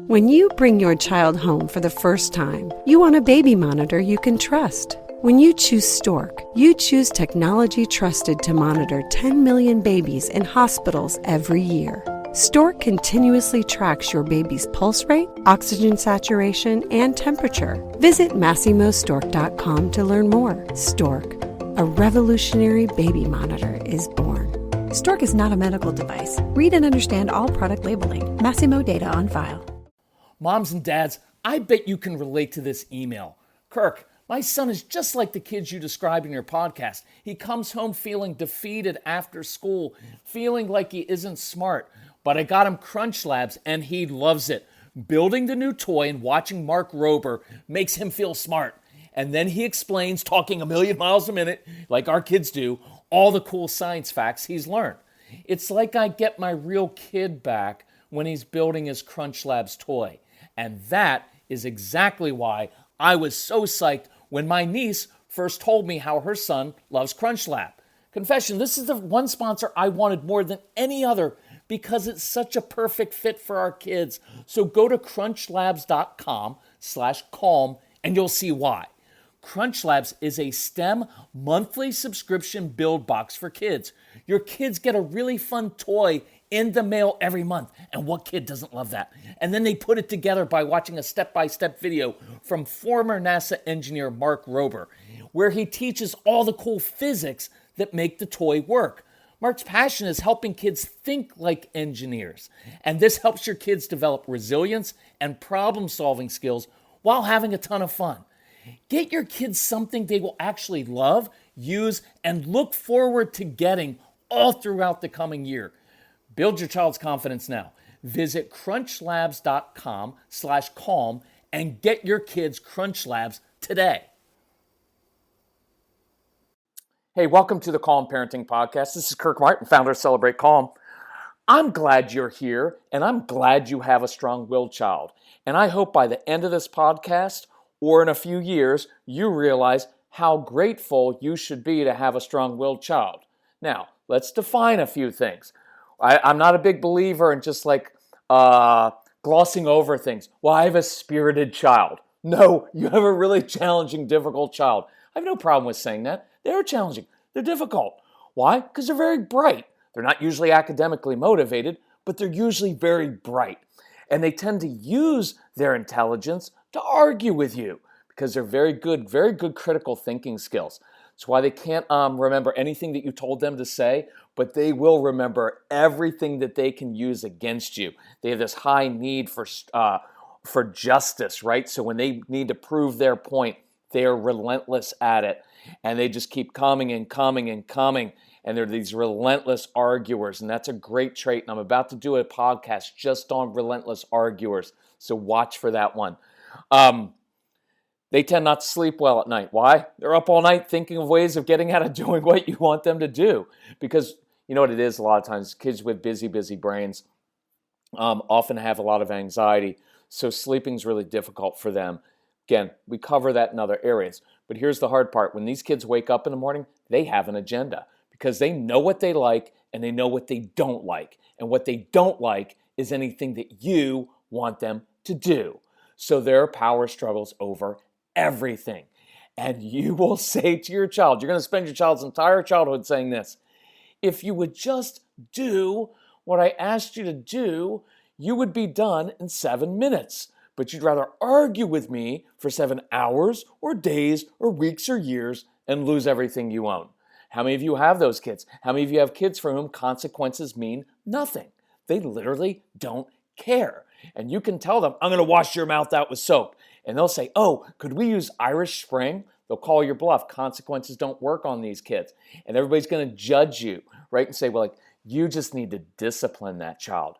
When you bring your child home for the first time, you want a baby monitor you can trust. When you choose Stork, you choose technology trusted to monitor 10 million babies in hospitals every year. Stork continuously tracks your baby's pulse rate, oxygen saturation, and temperature. Visit MassimoStork.com to learn more. Stork, a revolutionary baby monitor, is born. Stork is not a medical device. Read and understand all product labeling. Massimo data on file. Moms and dads, I bet you can relate to this email. Kirk, my son is just like the kids you described in your podcast. He comes home feeling defeated after school, feeling like he isn't smart. But I got him Crunch Labs and he loves it. Building the new toy and watching Mark Rober makes him feel smart. And then he explains, talking a million miles a minute, like our kids do, all the cool science facts he's learned. It's like I get my real kid back when he's building his Crunch Labs toy. And that is exactly why I was so psyched when my niece first told me how her son loves Crunch Lab. Confession, this is the one sponsor I wanted more than any other because it's such a perfect fit for our kids. So go to crunchlabs.com/calm and you'll see why. Crunch Labs is a STEM monthly subscription build box for kids. Your kids get a really fun toy in the mail every month. And what kid doesn't love that? And then they put it together by watching a step-by-step video from former NASA engineer Mark Rober, where he teaches all the cool physics that make the toy work. Mark's passion is helping kids think like engineers. And this helps your kids develop resilience and problem-solving skills while having a ton of fun. Get your kids something they will actually love, use, and look forward to getting all throughout the coming year. Build your child's confidence now. Visit crunchlabs.com/calm and get your kids Crunch Labs today. Hey, welcome to the Calm Parenting Podcast. This is Kirk Martin, founder of Celebrate Calm. I'm glad you're here, and I'm glad you have a strong-willed child. And I hope by the end of this podcast, or in a few years, you realize how grateful you should be to have a strong-willed child. Now, let's define a few things. I'm not a big believer in just glossing over things. Well, I have a spirited child. No, you have a really challenging, difficult child. I have no problem with saying that. They're challenging. They're difficult. Why? Because they're very bright. They're not usually academically motivated, but they're usually very bright. And they tend to use their intelligence to argue with you because they're very good critical thinking skills. That's why they can't remember anything that you told them to say, but they will remember everything that they can use against you. They have this high need for justice, right? So when they need to prove their point, they are relentless at it. And they just keep coming and coming and coming. And they're these relentless arguers. And that's a great trait. And I'm about to do a podcast just on relentless arguers. So watch for that one. They tend not to sleep well at night. Why? They're up all night thinking of ways of getting out of doing what you want them to do. Because you know what it is a lot of times? Kids with busy brains often have a lot of anxiety. So sleeping's really difficult for them. Again, we cover that in other areas. But here's the hard part. When these kids wake up in the morning, they have an agenda because they know what they like and they know what they don't like. And what they don't like is anything that you want them to do. So there are power struggles over everything. And you will say to your child, you're going to spend your child's entire childhood saying this, if you would just do what I asked you to do, you would be done in 7 minutes. But you'd rather argue with me for 7 hours or days or weeks or years and lose everything you own. How many of you have those kids? How many of you have kids for whom consequences mean nothing? They literally don't care. And you can tell them, I'm going to wash your mouth out with soap. And they'll say, oh, could we use Irish Spring? They'll call your bluff. Consequences don't work on these kids. And everybody's going to judge you, right? And say, well, you just need to discipline that child.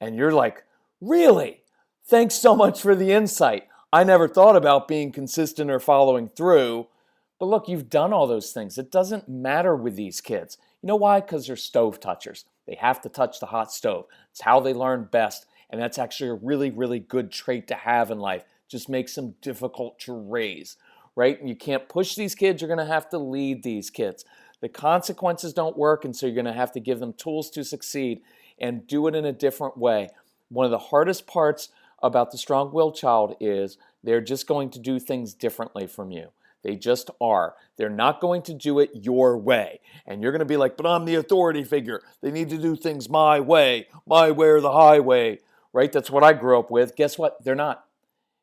And you're like, really? Thanks so much for the insight. I never thought about being consistent or following through. But look, you've done all those things. It doesn't matter with these kids. You know why? Because they're stove touchers. They have to touch the hot stove. It's how they learn best. And that's actually a really, really good trait to have in life. Just makes them difficult to raise, right? And you can't push these kids. You're going to have to lead these kids. The consequences don't work, and so you're going to have to give them tools to succeed and do it in a different way. One of the hardest parts about the strong-willed child is they're just going to do things differently from you. They just are. They're not going to do it your way. And you're going to be like, but I'm the authority figure. They need to do things my way or the highway, right? That's what I grew up with. Guess what? They're not.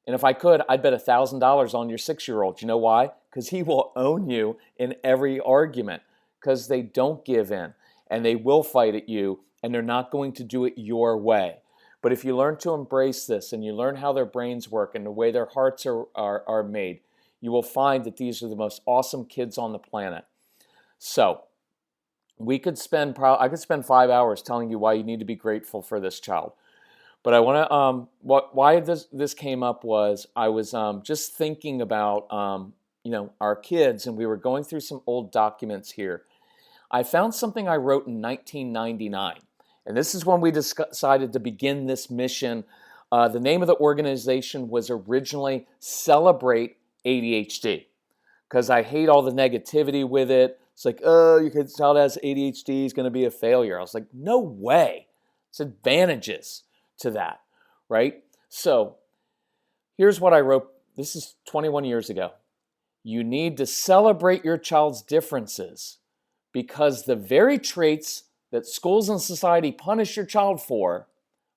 And if I could, I'd bet $1,000 on your 6-year-old. You know why? Because he will own you in every argument, because they don't give in and they will fight at you, and they're not going to do it your way. But if you learn to embrace this and you learn how their brains work and the way their hearts are made, you will find that these are the most awesome kids on the planet. So I could spend 5 hours telling you why you need to be grateful for this child. But I want to, why this came up was I was just thinking about, our kids, and we were going through some old documents here. I found something I wrote in 1999, and this is when we decided to begin this mission. The name of the organization was originally Celebrate ADHD, because I hate all the negativity with it. It's like, oh, your kid's child has ADHD, is going to be a failure. I was like, no way. It's advantages to that, right? So here's what I wrote. This is 21 years ago. You need to celebrate your child's differences, because the very traits that schools and society punish your child for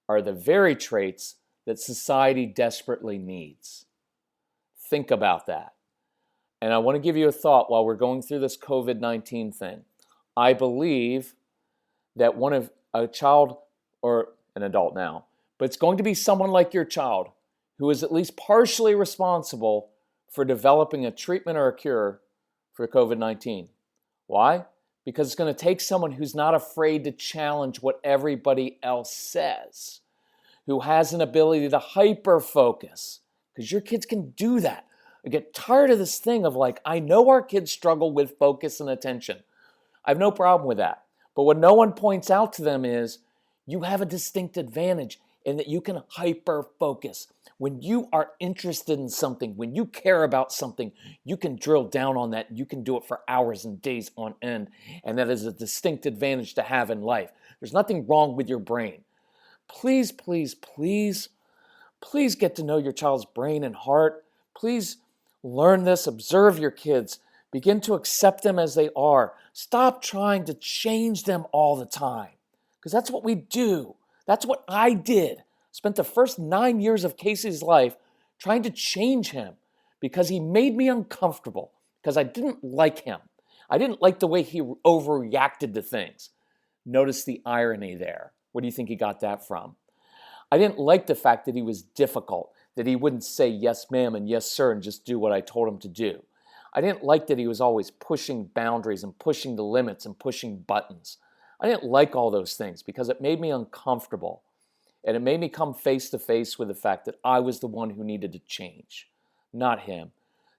are the very traits that society desperately needs. Think about that. And I want to give you a thought while we're going through this COVID-19 thing. I believe that one of a child, or an adult now, but it's going to be someone like your child who is at least partially responsible for developing a treatment or a cure for COVID-19. Why? Because it's going to take someone who's not afraid to challenge what everybody else says, who has an ability to hyper-focus, because your kids can do that. I get tired of this thing of like, I know our kids struggle with focus and attention. I have no problem with that. But what no one points out to them is you have a distinct advantage in that you can hyper-focus. When you are interested in something, when you care about something, you can drill down on that. You can do it for hours and days on end. And that is a distinct advantage to have in life. There's nothing wrong with your brain. Please, please, please, please get to know your child's brain and heart. Please learn this, observe your kids, begin to accept them as they are. Stop trying to change them all the time, because that's what we do. That's what I did. Spent the first 9 years of Casey's life trying to change him because he made me uncomfortable, because I didn't like him. I didn't like the way he overreacted to things. Notice the irony there. Where do you think he got that from? I didn't like the fact that he was difficult, that he wouldn't say yes, ma'am, and yes, sir, and just do what I told him to do. I didn't like that he was always pushing boundaries and pushing the limits and pushing buttons. I didn't like all those things because it made me uncomfortable. And it made me come face to face with the fact that I was the one who needed to change, not him.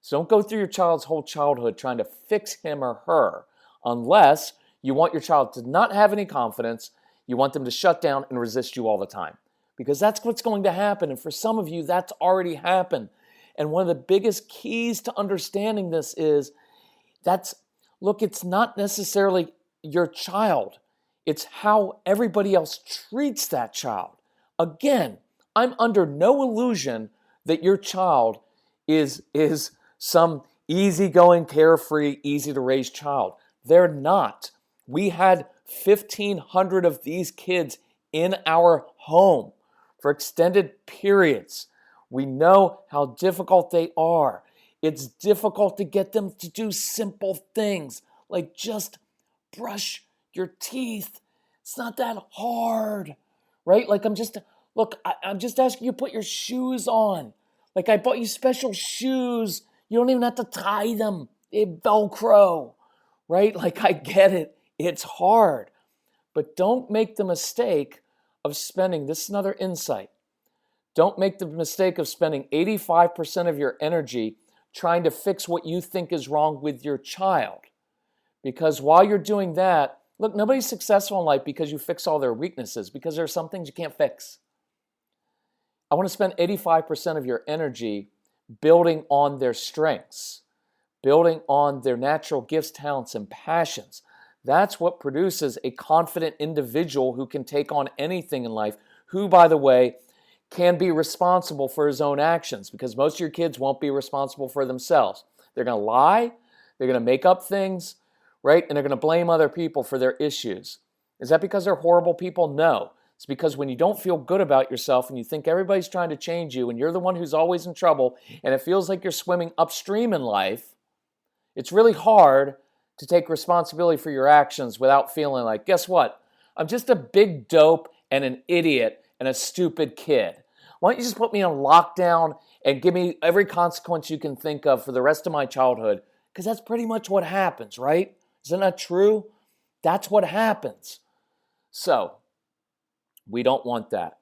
So don't go through your child's whole childhood trying to fix him or her, unless you want your child to not have any confidence, you want them to shut down and resist you all the time. Because that's what's going to happen. And for some of you, that's already happened. And one of the biggest keys to understanding this is it's not necessarily your child. It's how everybody else treats that child. Again, I'm under no illusion that your child is some easygoing, carefree, easy to raise child. They're not. We had 1,500 of these kids in our home for extended periods. We know how difficult they are. It's difficult to get them to do simple things like just brush your teeth. It's not that hard, right? Like I'm just asking you to put your shoes on. Like I bought you special shoes. You don't even have to tie them. They Velcro, right? Like I get it. It's hard. But don't make the mistake of spending, this is another insight. Don't make the mistake of spending 85% of your energy trying to fix what you think is wrong with your child. Because while you're doing that, look, nobody's successful in life because you fix all their weaknesses, because there are some things you can't fix. I want to spend 85% of your energy building on their strengths, building on their natural gifts, talents, and passions. That's what produces a confident individual who can take on anything in life, who, by the way, can be responsible for his own actions, because most of your kids won't be responsible for themselves. They're going to lie, they're going to make up things, right? And they're going to blame other people for their issues. Is that because they're horrible people? No. It's because when you don't feel good about yourself and you think everybody's trying to change you and you're the one who's always in trouble and it feels like you're swimming upstream in life, it's really hard to take responsibility for your actions without feeling like, guess what? I'm just a big dope and an idiot and a stupid kid. Why don't you just put me on lockdown and give me every consequence you can think of for the rest of my childhood? Because that's pretty much what happens, right? Isn't that true? That's what happens. So, we don't want that.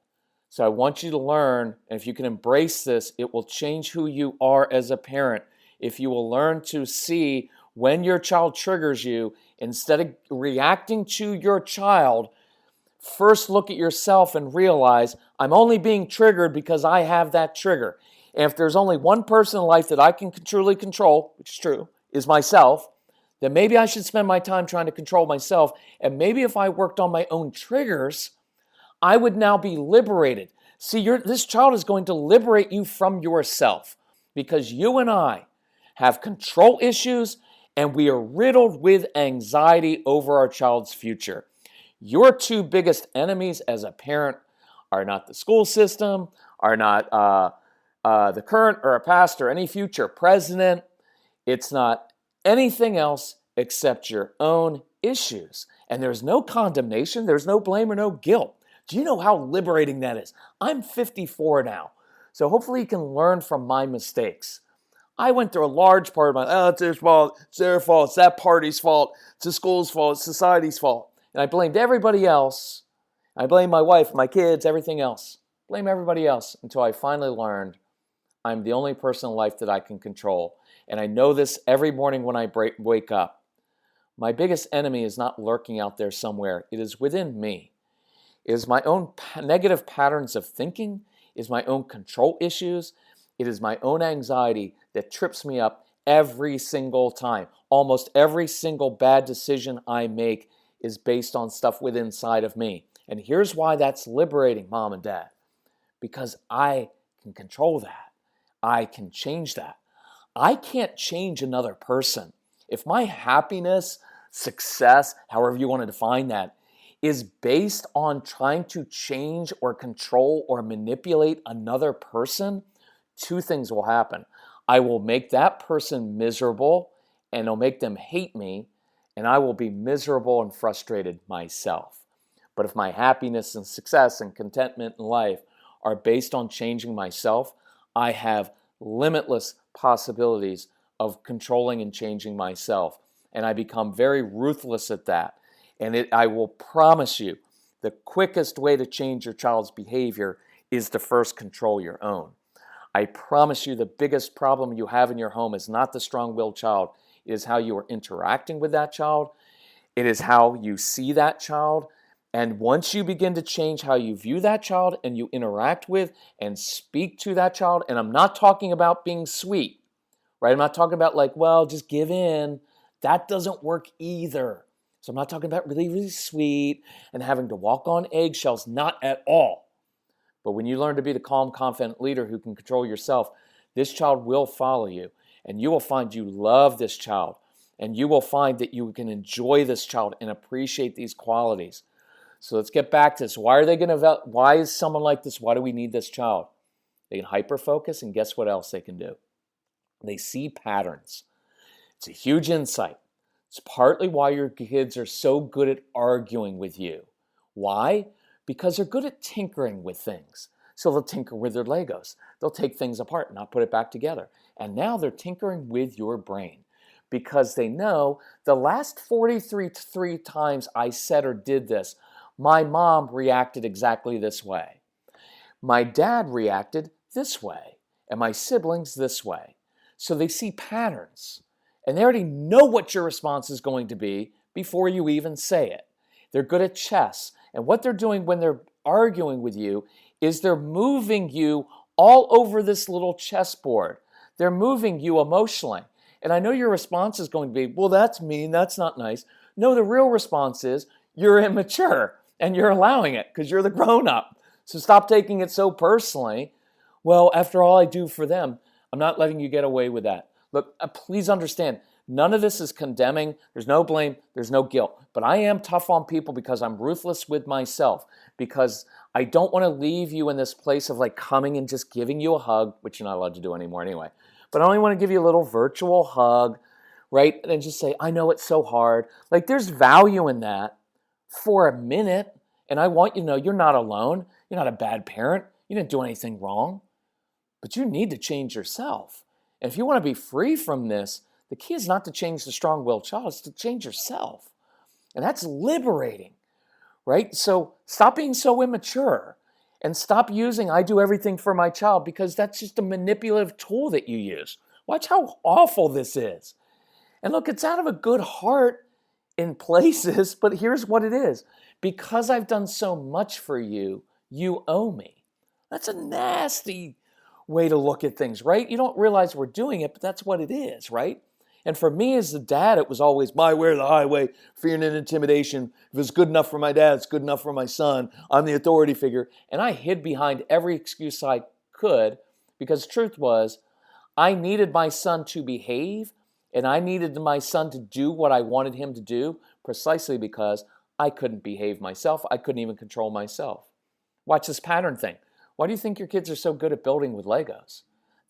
So I want you to learn, and if you can embrace this, it will change who you are as a parent. If you will learn to see when your child triggers you, instead of reacting to your child, first look at yourself and realize, I'm only being triggered because I have that trigger. And if there's only one person in life that I can truly control, which is true, is myself, then maybe I should spend my time trying to control myself. And maybe if I worked on my own triggers, I would now be liberated. See, this child is going to liberate you from yourself, because you and I have control issues and we are riddled with anxiety over our child's future. Your two biggest enemies as a parent are not the school system, are not the current or a past or any future president. It's not anything else except your own issues. And there's no condemnation, there's no blame or no guilt. Do you know how liberating that is? I'm 54 now, so hopefully you can learn from my mistakes. I went through a large part of it's their fault, it's that party's fault, it's the school's fault, it's society's fault. And I blamed everybody else. I blamed my wife, my kids, everything else. Blame everybody else until I finally learned I'm the only person in life that I can control. And I know this every morning when I wake up. My biggest enemy is not lurking out there somewhere. It is within me. It is my own negative patterns of thinking. It is my own control issues. It is my own anxiety that trips me up every single time. Almost every single bad decision I make is based on stuff within inside of me. And here's why that's liberating, Mom and Dad. Because I can control that. I can change that. I can't change another person. If my happiness, success, however you want to define that, is based on trying to change or control or manipulate another person, two things will happen. I will make that person miserable, and it'll make them hate me, and I will be miserable and frustrated myself. But if my happiness and success and contentment in life are based on changing myself, I have limitless possibilities of controlling and changing myself. And I become very ruthless at that. And I will promise you, the quickest way to change your child's behavior is to first control your own. I promise you the biggest problem you have in your home is not the strong-willed child. It is how you are interacting with that child. It is how you see that child. And once you begin to change how you view that child and you interact with and speak to that child, and I'm not talking about being sweet, right? I'm not talking about like, well, just give in. That doesn't work either. So I'm not talking about really, really sweet and having to walk on eggshells, not at all. But when you learn to be the calm, confident leader who can control yourself, this child will follow you, and you will find you love this child, and you will find that you can enjoy this child and appreciate these qualities. So let's get back to this. Why is someone like this? Why do we need this child? They can hyper-focus, and guess what else they can do? They see patterns. It's a huge insight. It's partly why your kids are so good at arguing with you. Why? Because they're good at tinkering with things. So they'll tinker with their Legos. They'll take things apart and not put it back together. And now they're tinkering with your brain because they know the last 43 times I said or did this, my mom reacted exactly this way. My dad reacted this way. And my siblings this way. So they see patterns. And they already know what your response is going to be before you even say it. They're good at chess. And what they're doing when they're arguing with you is they're moving you all over this little chessboard. They're moving you emotionally. And I know your response is going to be, well, that's mean, that's not nice. No, the real response is you're immature and you're allowing it because you're the grown-up. So stop taking it so personally. Well, after all I do for them, I'm not letting you get away with that. Look, please understand, none of this is condemning. There's no blame. There's no guilt. But I am tough on people because I'm ruthless with myself, because I don't want to leave you in this place of like coming and just giving you a hug, which you're not allowed to do anymore anyway. But I only want to give you a little virtual hug, right? And just say, I know it's so hard. Like there's value in that for a minute. And I want you to know you're not alone. You're not a bad parent. You didn't do anything wrong. But you need to change yourself. And if you want to be free from this, the key is not to change the strong-willed child, it's to change yourself. And that's liberating, right? So stop being so immature and stop using I do everything for my child, because that's just a manipulative tool that you use. Watch how awful this is. And look, it's out of a good heart in places, but here's what it is. Because I've done so much for you, you owe me. That's a nasty way to look at things, right? You don't realize we're doing it, but that's what it is, right? And for me as a dad, it was always my way or the highway, fear and intimidation. If it's good enough for my dad, it's good enough for my son. I'm the authority figure. And I hid behind every excuse I could, because the truth was, I needed my son to behave, and I needed my son to do what I wanted him to do, precisely because I couldn't behave myself. I couldn't even control myself. Watch this pattern thing. Why do you think your kids are so good at building with Legos?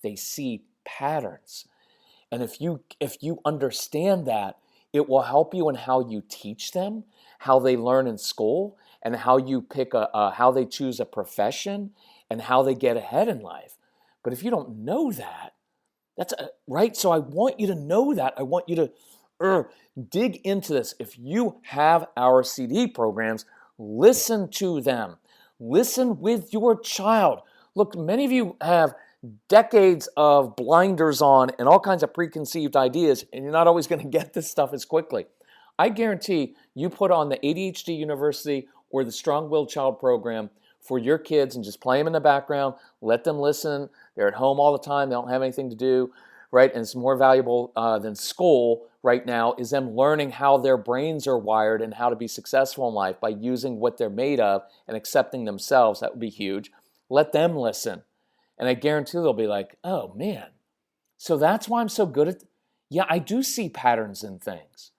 They see patterns. And if you understand that, it will help you in how you teach them, how they learn in school, and how you pick how they choose a profession, and how they get ahead in life. But if you don't know that, right? So I want you to know that. I want you to dig into this. If you have our CD programs, listen to them. Listen with your child. Look, many of you have decades of blinders on and all kinds of preconceived ideas, and you're not always going to get this stuff as quickly. I guarantee you put on the ADHD University or the Strong-Willed Child program for your kids and just play them in the background, let them listen. They're at home all the time. They don't have anything to do, right? And it's more valuable than school right now is them learning how their brains are wired and how to be successful in life by using what they're made of and accepting themselves. That would be huge. Let them listen. And I guarantee they'll be like, oh man, so that's why I'm so good at, yeah, I do see patterns in things.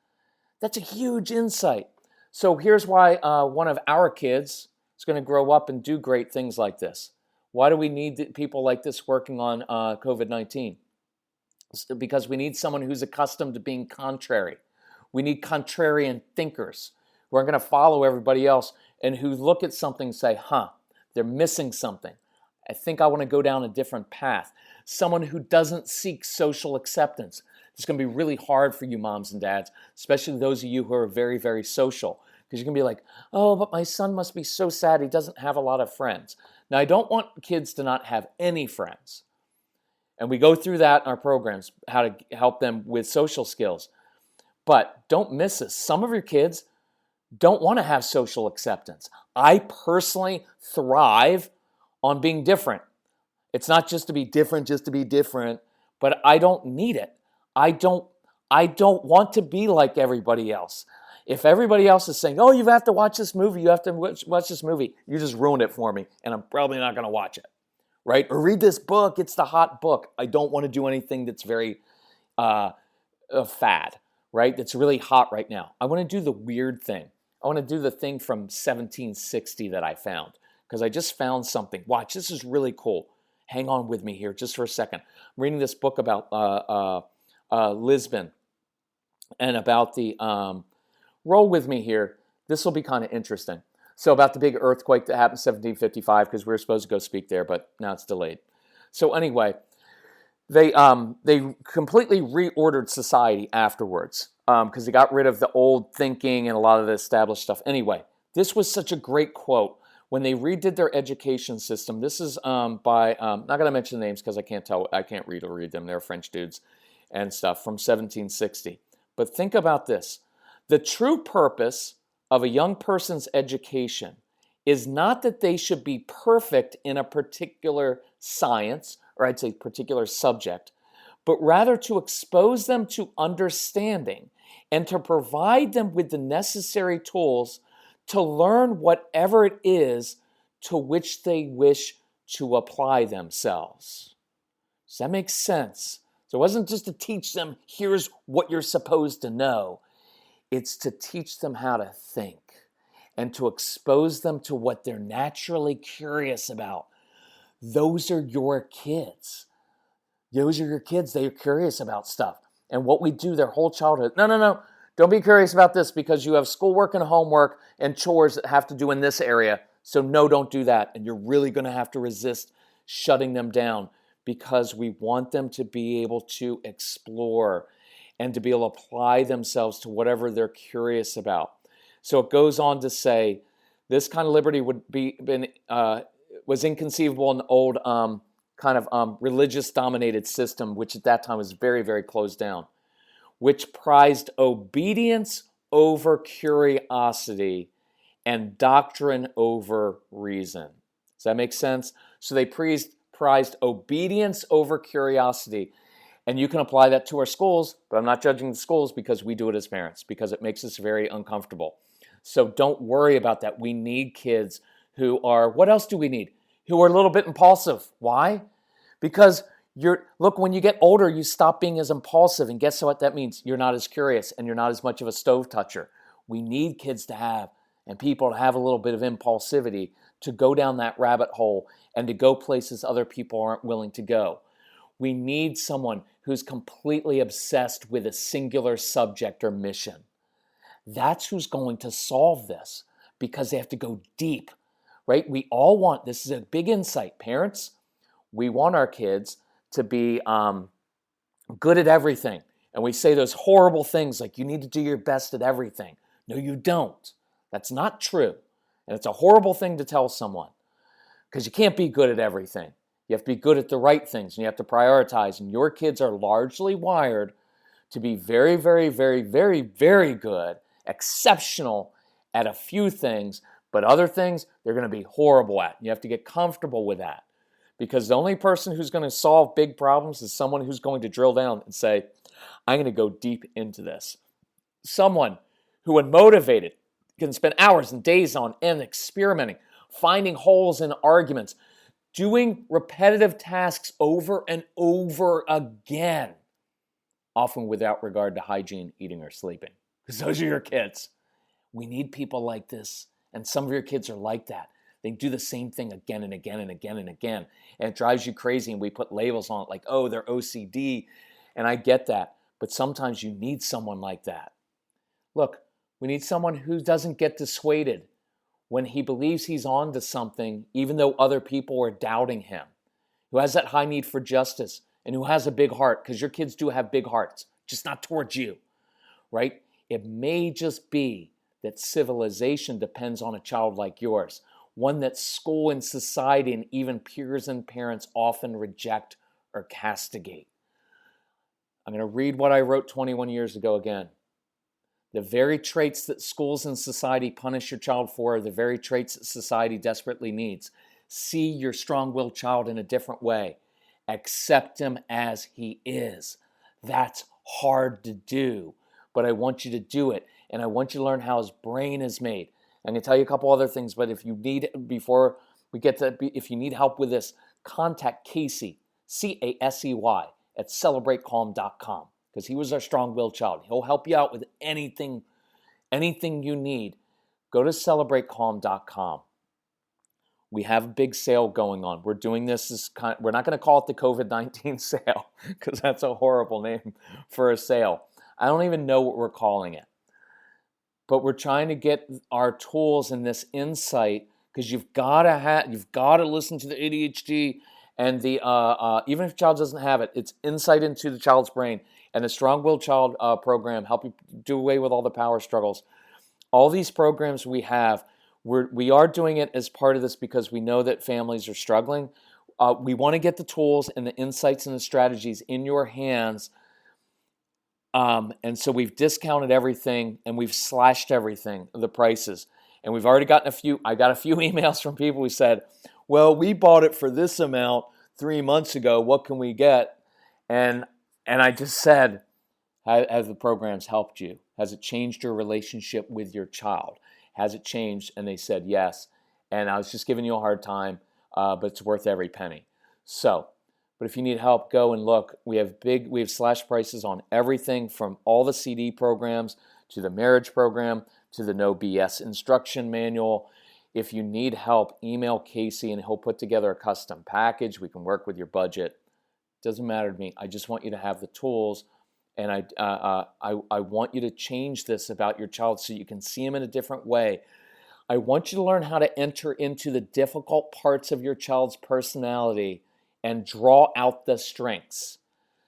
That's a huge insight. So here's why one of our kids is going to grow up and do great things like this. Why do we need people like this working on COVID-19? Because we need someone who's accustomed to being contrary. We need contrarian thinkers who are going to follow everybody else and who look at something and say, they're missing something. I think I want to go down a different path. Someone who doesn't seek social acceptance. It's going to be really hard for you moms and dads, especially those of you who are very, very social, because you're going to be like, oh, but my son must be so sad he doesn't have a lot of friends. Now, I don't want kids to not have any friends. And we go through that in our programs, how to help them with social skills. But don't miss this. Some of your kids don't want to have social acceptance. I personally thrive on being different. It's not just to be different, but I don't need it. I don't want to be like everybody else. If everybody else is saying, oh, you have to watch this movie, you just ruined it for me, and I'm probably not going to watch it. Right? Or read this book. It's the hot book. I don't want to do anything that's very fad, right? That's really hot right now. I want to do the weird thing. I want to do the thing from 1760 that I found, because I just found something. Watch, this is really cool. Hang on with me here just for a second. I'm reading this book about Lisbon and about the, roll with me here. This will be kind of interesting. So about the big earthquake that happened in 1755, because we were supposed to go speak there, but now it's delayed. So anyway, they completely reordered society afterwards because they got rid of the old thinking and a lot of the established stuff. Anyway, this was such a great quote. When they redid their education system, this is by, not going to mention the names because I can't read them. They're French dudes and stuff from 1760. But think about this. The true purpose of a young person's education is not that they should be perfect in a particular science, or I'd say particular subject, but rather to expose them to understanding and to provide them with the necessary tools to learn whatever it is to which they wish to apply themselves. Does that make sense? So it wasn't just to teach them, here's what you're supposed to know. It's to teach them how to think and to expose them to what they're naturally curious about. Those are your kids. Those are your kids. They're curious about stuff. And what we do their whole childhood, no. Don't be curious about this because you have schoolwork and homework and chores that have to do in this area. So no, don't do that. And you're really going to have to resist shutting them down because we want them to be able to explore and to be able to apply themselves to whatever they're curious about. So it goes on to say, this kind of liberty was inconceivable in the old religious-dominated system, which at that time was very, very closed down, which prized obedience over curiosity and doctrine over reason. Does that make sense? So they prized obedience over curiosity. And you can apply that to our schools, but I'm not judging the schools because we do it as parents, because it makes us very uncomfortable. So don't worry about that. We need kids who are, what else do we need? Who are a little bit impulsive. Why? Because look, when you get older, you stop being as impulsive. And guess what that means? You're not as curious and you're not as much of a stove toucher. We need kids to have and people to have a little bit of impulsivity to go down that rabbit hole and to go places other people aren't willing to go. We need someone who's completely obsessed with a singular subject or mission. That's who's going to solve this because they have to go deep, right? We all want, this is a big insight, parents, we want our kids to be good at everything. And we say those horrible things like you need to do your best at everything. No, you don't. That's not true. And it's a horrible thing to tell someone because you can't be good at everything. You have to be good at the right things and you have to prioritize. And your kids are largely wired to be very, very, very, very, very good, exceptional at a few things, but other things they're going to be horrible at. You have to get comfortable with that because the only person who's going to solve big problems is someone who's going to drill down and say, I'm going to go deep into this. Someone who, when motivated, can spend hours and days on end experimenting, finding holes in arguments, doing repetitive tasks over and over again, often without regard to hygiene, eating, or sleeping. Because those are your kids. We need people like this. And some of your kids are like that. They do the same thing again and again and again and again. And it drives you crazy. And we put labels on it like, oh, they're OCD. And I get that. But sometimes you need someone like that. Look, we need someone who doesn't get dissuaded when he believes he's on to something, even though other people are doubting him, who has that high need for justice and who has a big heart, because your kids do have big hearts, just not towards you, right? It may just be that civilization depends on a child like yours, one that school and society and even peers and parents often reject or castigate. I'm going to read what I wrote 21 years ago again. The very traits that schools and society punish your child for are the very traits that society desperately needs. See your strong-willed child in a different way. Accept him as he is. That's hard to do, but I want you to do it, and I want you to learn how his brain is made. I'm going to tell you a couple other things, but if you need, before we get to, if you need help with this, contact Casey, C-A-S-E-Y, at celebratecalm.com. Because he was our strong-willed child. He'll help you out with anything you need. Go to celebratecalm.com. We have a big sale going on. We're doing this we're not going to call it the COVID-19 sale because that's a horrible name for a sale. I don't even know what we're calling it. But we're trying to get our tools and this insight because you've got to listen to the ADHD and the even if the child doesn't have it, it's insight into the child's brain. And the Strong-Willed Child program, help you do away with all the power struggles. All these programs we have, we are doing it as part of this because we know that families are struggling. We want to get the tools and the insights and the strategies in your hands. And so we've discounted everything and we've slashed everything, the prices. And we've already gotten I got a few emails from people who said, well, we bought it for this amount 3 months ago. What can we get? And I just said, have the programs helped you? Has it changed your relationship with your child? Has it changed? And they said yes. And I was just giving you a hard time, but it's worth every penny. So, but if you need help, go and look. We have slash prices on everything from all the CD programs to the marriage program to the No BS instruction manual. If you need help, email Casey and he'll put together a custom package. We can work with your budget. Doesn't matter to me. I just want you to have the tools, and I want you to change this about your child so you can see them in a different way. I want you to learn how to enter into the difficult parts of your child's personality and draw out the strengths.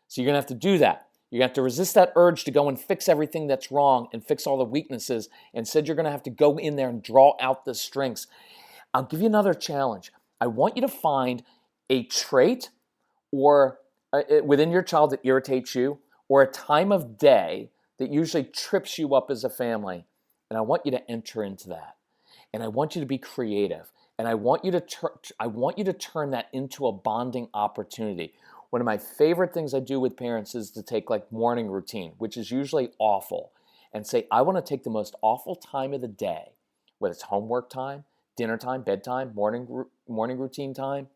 So you're going to have to do that. You're going to have to resist that urge to go and fix everything that's wrong and fix all the weaknesses. Instead, you're going to have to go in there and draw out the strengths. I'll give you another challenge. I want you to find a trait or within your child that irritates you, or a time of day that usually trips you up as a family. And I want you to enter into that. And I want you to be creative. And I want you to turn that into a bonding opportunity. One of my favorite things I do with parents is to take like morning routine, which is usually awful, and say, I want to take the most awful time of the day, whether it's homework time, dinner time, bedtime, morning routine time,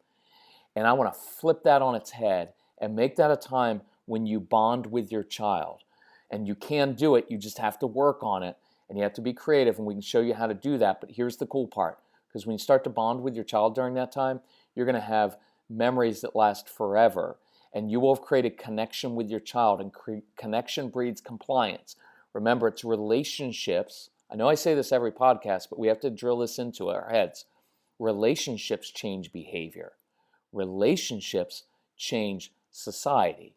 and I want to flip that on its head and make that a time when you bond with your child. And you can do it, you just have to work on it, and you have to be creative, and we can show you how to do that. But here's the cool part, because when you start to bond with your child during that time, you're going to have memories that last forever, and you will have created connection with your child, and connection breeds compliance. Remember, it's relationships. I know I say this every podcast, but we have to drill this into our heads. Relationships change behavior. Relationships change society.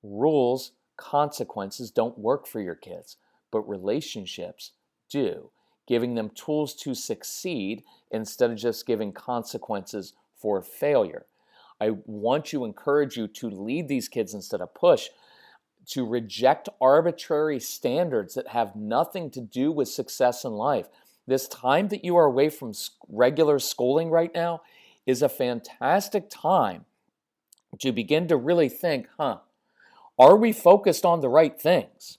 Rules, consequences don't work for your kids, but relationships do, giving them tools to succeed instead of just giving consequences for failure. I want to encourage you to lead these kids instead of push, to reject arbitrary standards that have nothing to do with success in life. This time that you are away from regular schooling right now is a fantastic time to begin to really think, are we focused on the right things?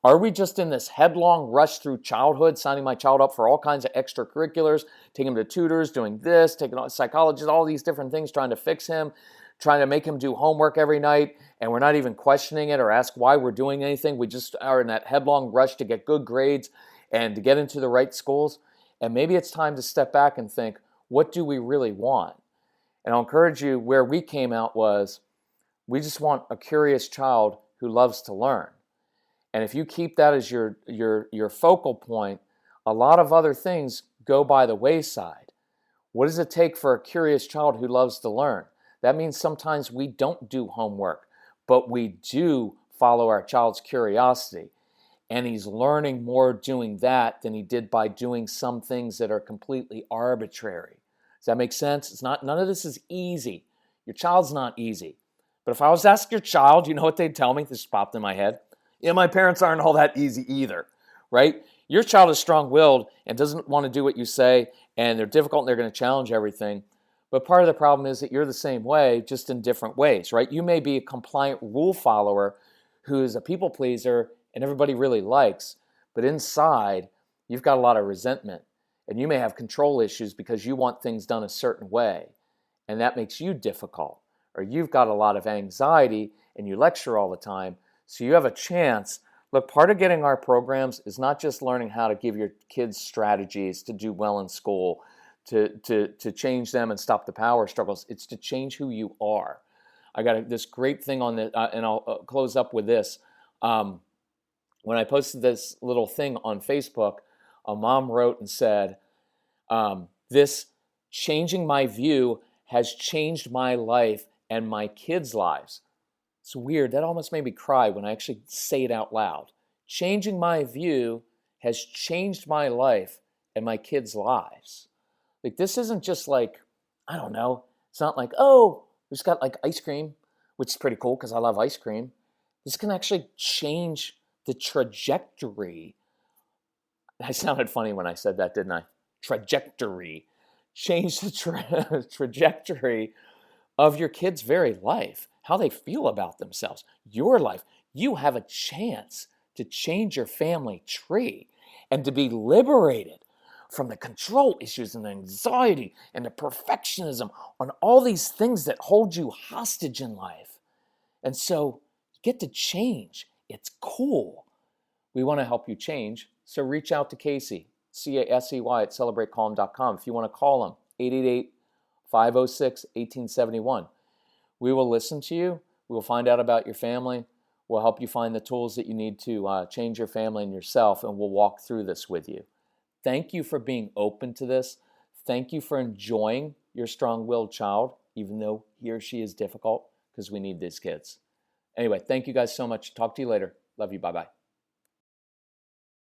Are we just in this headlong rush through childhood, signing my child up for all kinds of extracurriculars, taking him to tutors, doing this, taking on psychologists, all these different things, trying to fix him, trying to make him do homework every night, and we're not even questioning it or ask why we're doing anything. We just are in that headlong rush to get good grades and to get into the right schools. And maybe it's time to step back and think, what do we really want? And I'll encourage you, where we came out was, we just want a curious child who loves to learn. And if you keep that as your focal point, a lot of other things go by the wayside. What does it take for a curious child who loves to learn? That means sometimes we don't do homework, but we do follow our child's curiosity. And he's learning more doing that than he did by doing some things that are completely arbitrary. Does that make sense? None of this is easy. Your child's not easy. But if I was to ask your child, you know what they'd tell me? This popped in my head. Yeah, my parents aren't all that easy either, right? Your child is strong-willed and doesn't want to do what you say, and they're difficult and they're going to challenge everything. But part of the problem is that you're the same way, just in different ways, right? You may be a compliant rule follower who is a people pleaser and everybody really likes, but inside, you've got a lot of resentment, and you may have control issues because you want things done a certain way, and that makes you difficult. Or you've got a lot of anxiety and you lecture all the time, so you have a chance. Look, part of getting our programs is not just learning how to give your kids strategies to do well in school, to change them and stop the power struggles. It's to change who you are. I got this great thing on the, and I'll close up with this. When I posted this little thing on Facebook, a mom wrote and said, this changing my view has changed my life and my kids' lives. It's weird. That almost made me cry when I actually say it out loud. Changing my view has changed my life and my kids' lives. Like, this isn't just like, I don't know. It's not like, oh, we just got like ice cream, which is pretty cool because I love ice cream. This can actually change the trajectory. I sounded funny when I said that, didn't I? Trajectory. Change the trajectory of your kid's very life, how they feel about themselves, your life. You have a chance to change your family tree and to be liberated from the control issues and the anxiety and the perfectionism on all these things that hold you hostage in life. And so you get to change. It's cool. We want to help you change. So reach out to Casey, Casey at celebratecalm.com. If you want to call him, 888-506-1871. We will listen to you. We will find out about your family. We'll help you find the tools that you need to change your family and yourself, and we'll walk through this with you. Thank you for being open to this. Thank you for enjoying your strong-willed child, even though he or she is difficult, because we need these kids. Anyway, thank you guys so much. Talk to you later. Love you. Bye-bye.